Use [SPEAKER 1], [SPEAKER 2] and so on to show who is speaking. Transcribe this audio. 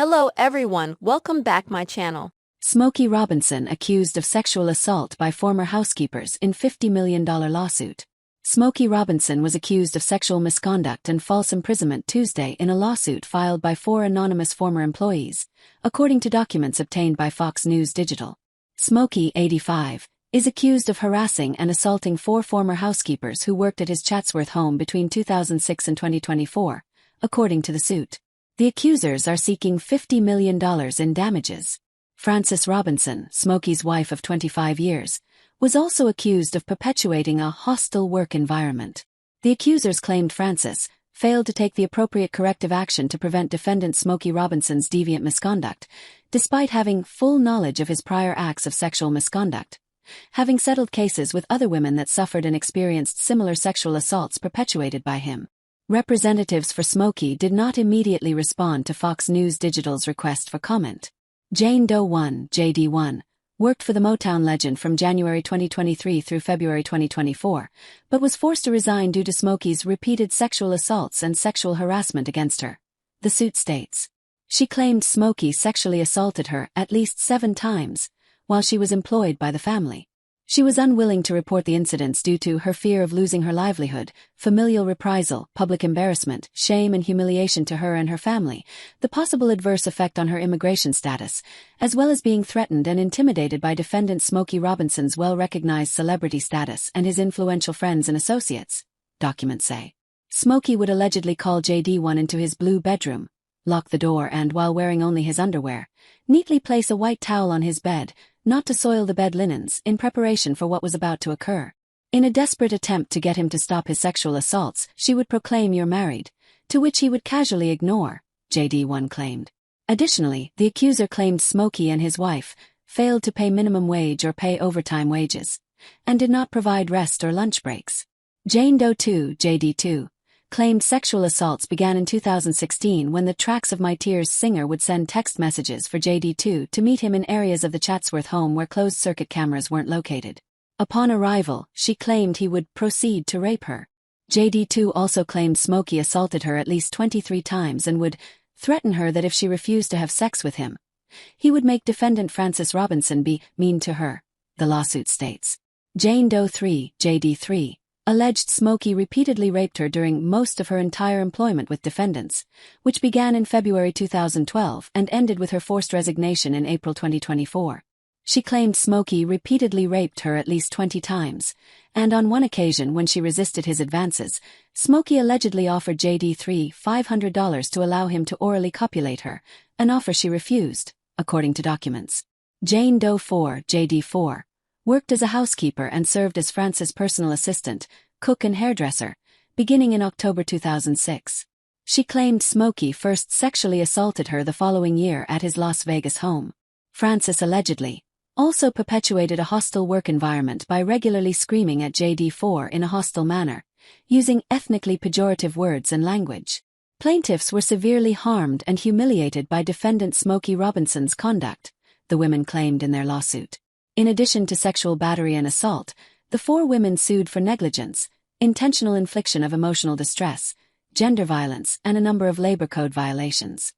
[SPEAKER 1] Hello everyone, welcome back my channel.
[SPEAKER 2] Smokey Robinson accused of sexual assault by former housekeepers in $50 million lawsuit. Smokey Robinson was accused of sexual misconduct and false imprisonment Tuesday in a lawsuit filed by 4 anonymous former employees, according to documents obtained by Fox News Digital. Smokey, 85, is accused of harassing and assaulting 4 former housekeepers who worked at his Chatsworth home between 2006 and 2024, according to the suit. The accusers are seeking $50 million in damages. Frances Robinson, Smokey's wife of 25 years, was also accused of perpetuating a hostile work environment. The accusers claimed Frances failed to take the appropriate corrective action to prevent defendant Smokey Robinson's deviant misconduct, despite having full knowledge of his prior acts of sexual misconduct, having settled cases with other women that suffered and experienced similar sexual assaults perpetuated by him. Representatives for Smokey did not immediately respond to Fox News Digital's request for comment. Jane Doe 1, JD1, worked for the Motown legend from January 2023 through February 2024, but was forced to resign due to Smokey's repeated sexual assaults and sexual harassment against her. The suit states. She claimed Smokey sexually assaulted her at least 7 times, while she was employed by the family. She was unwilling to report the incidents due to her fear of losing her livelihood, familial reprisal, public embarrassment, shame and humiliation to her and her family, the possible adverse effect on her immigration status, as well as being threatened and intimidated by defendant Smokey Robinson's well-recognized celebrity status and his influential friends and associates, documents say. Smokey would allegedly call JD1 into his blue bedroom, lock the door and, while wearing only his underwear, neatly place a white towel on his bed, not to soil the bed linens, in preparation for what was about to occur. In a desperate attempt to get him to stop his sexual assaults, she would proclaim "You're married," to which he would casually ignore, JD1 claimed. Additionally, the accuser claimed Smokey and his wife failed to pay minimum wage or pay overtime wages, and did not provide rest or lunch breaks. Jane Doe 2, JD2, claimed sexual assaults began in 2016 when the Tracks of My Tears singer would send text messages for JD2 to meet him in areas of the Chatsworth home where closed-circuit cameras weren't located. Upon arrival, she claimed he would proceed to rape her. JD2 also claimed Smokey assaulted her at least 23 times and would threaten her that if she refused to have sex with him, he would make defendant Frances Robinson be mean to her, the lawsuit states. Jane Doe 3, JD3, alleged Smokey repeatedly raped her during most of her entire employment with defendants, which began in February 2012 and ended with her forced resignation in April 2024. She claimed Smokey repeatedly raped her at least 20 times, and on one occasion when she resisted his advances, Smokey allegedly offered JD3 $500 to allow him to orally copulate her, an offer she refused, according to documents. Jane Doe 4, JD4, worked as a housekeeper and served as Frances' personal assistant, cook and hairdresser, beginning in October 2006. She claimed Smokey first sexually assaulted her the following year at his Las Vegas home. Frances allegedly also perpetuated a hostile work environment by regularly screaming at JD4 in a hostile manner, using ethnically pejorative words and language. Plaintiffs were severely harmed and humiliated by defendant Smokey Robinson's conduct, the women claimed in their lawsuit. In addition to sexual battery and assault, the 4 women sued for negligence, intentional infliction of emotional distress, gender violence, and a number of labor code violations.